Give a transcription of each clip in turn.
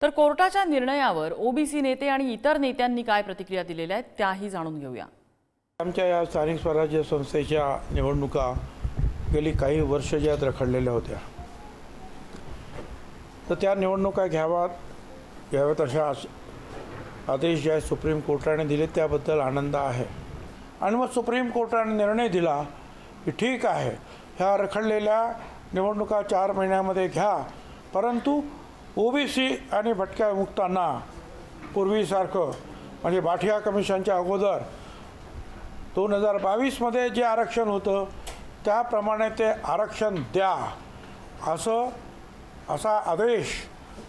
तर कोर्टाच्या निर्णयावर ओबीसी नेते आणि इतर नेत्यांनी काय प्रतिक्रिया दिलेल्या आहेत त्याही जाणून घेऊया। आमच्या या स्थानिक स्वराज्य संस्थेच्या निवडणुका गेली काही वर्ष ज्यात रखडलेल्या होत्या, तर त्या निवडणुका घ्याव्यात अशा आदेश जे सुप्रीम कोर्टाने दिले त्याबद्दल आनंद आहे। आणि मग सुप्रीम कोर्टाने निर्णय दिला की ठीक आहे, ह्या रखडलेल्या निवडणुका 4 महिन्यामध्ये घ्या, परंतु ओबीसी आणि भटक्या विमुक्तांना पूर्वीसारखं म्हणजे बाठिया कमिशनच्या अगोदर 2022मध्ये जे आरक्षण होतं त्याप्रमाणे ते आरक्षण द्या, असा आदेश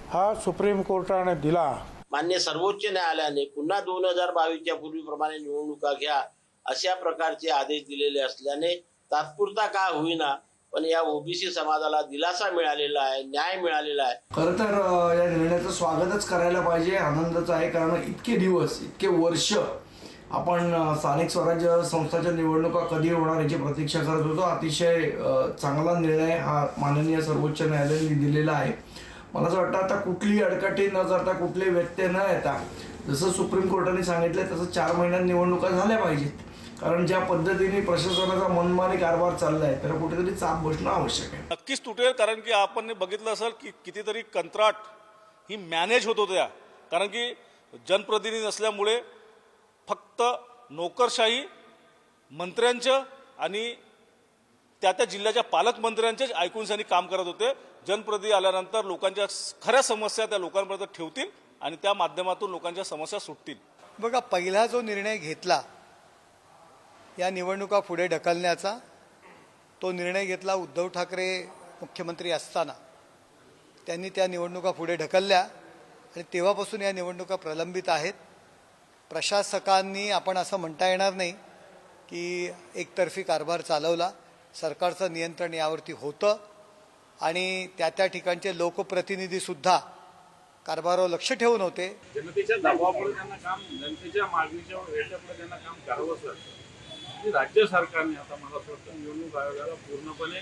हा सुप्रीम कोर्टाने दिला। मान्य सर्वोच्च न्यायालयाने पुन्हा 2022च्या पूर्वीप्रमाणे निवडणुका घ्या अशा प्रकारचे आदेश दिलेले असल्याने तात्पुरता का होईना पण या ओबीसी समाजाला दिलासा मिळालेला आहे, न्याय मिळालेला आहे। खरं तर या निर्णयाचं स्वागतच करायला पाहिजे, आनंदाचं आहे। कारण इतके दिवस इतके वर्ष आपण स्थानिक स्वराज्य संस्थाच्या निवडणुका कधी होणार याची प्रतीक्षा करत होतो। अतिशय चांगला निर्णय हा माननीय सर्वोच्च न्यायालयाने दिलेला आहे। मला असं वाटतं आता कुठलीही अडकाटी न करता कुठले व्यत्यय न येता जसं सुप्रीम कोर्टाने सांगितलं तसं 4 महिन्यात निवडणुका झाल्या पाहिजेत। कारण ज्या पद्धतीने प्रशासनाचा मनमानी कारभार चाललाय त्याला कुठेतरी चाप बसणं आवश्यक आहे। नक्कीच तुटेल, कारण की आपण बघितलं असेल की कितीतरी कंत्राट ही मॅनेज होत होत्या, कारण की जनप्रतिनिधी नसल्यामुळे फक्त नोकरशाही मंत्र्यांचं आणि त्या जिल्ह्याच्या पालकमंत्र्यांचेच ऐकून त्यांनी काम करत होते। जनप्रतिनिधी आल्यानंतर लोकांच्या खऱ्या समस्या त्या लोकांपर्यंत ठेवतील आणि त्या माध्यमातून लोकांच्या समस्या सुटतील। बघा, पहिला जो निर्णय घेतला या निवडणुका पुढे ढकलण्याचा, तो निर्णय घेतला उद्धव ठाकरे मुख्यमंत्री असताना। त्यांनी त्या निवडणुका पुढे ढकलल्या आणि तेव्हापासून या निवडणुका प्रलंबित आहेत। प्रशासकांनी आपण असं म्हणता येणार नाही की एकतर्फी कारभार चालवला, सरकारचं नियंत्रण यावरती होतं आणि त्या ठिकाणचे लोकप्रतिनिधीसुद्धा कारभारावर लक्ष ठेवून होते। जनतेच्या दबावामुळे त्यांना काम, जनतेच्या मागणीच्या याच्यामुळे त्यांना काम करावंच लागतं। आणि राज्य सरकारने आता मला असं वाटतं निवडणूक आयोगाला पूर्णपणे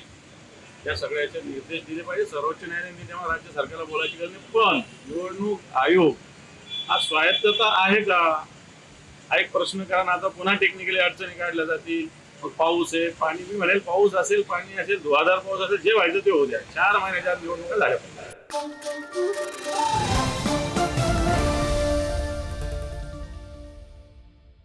या सगळ्याचे निर्देश दिले पाहिजे। सर्वोच्च न्यायालयाने तेव्हा राज्य सरकारला बोलायची गरज नाही, पण निवडणूक आयोग हा स्वायत्तता आहे का हा एक प्रश्न। कारण आता पुन्हा टेक्निकली अडचणी काढल्या जातील। मग पाऊस आहे, पाणी, मी म्हणेल पाऊस असेल, पाणी असेल, धुवाधार पाऊस असेल, जे व्हायचं ते होऊ द्या, 4 महिन्याच्या निवडणुका झाल्या पाहिजे।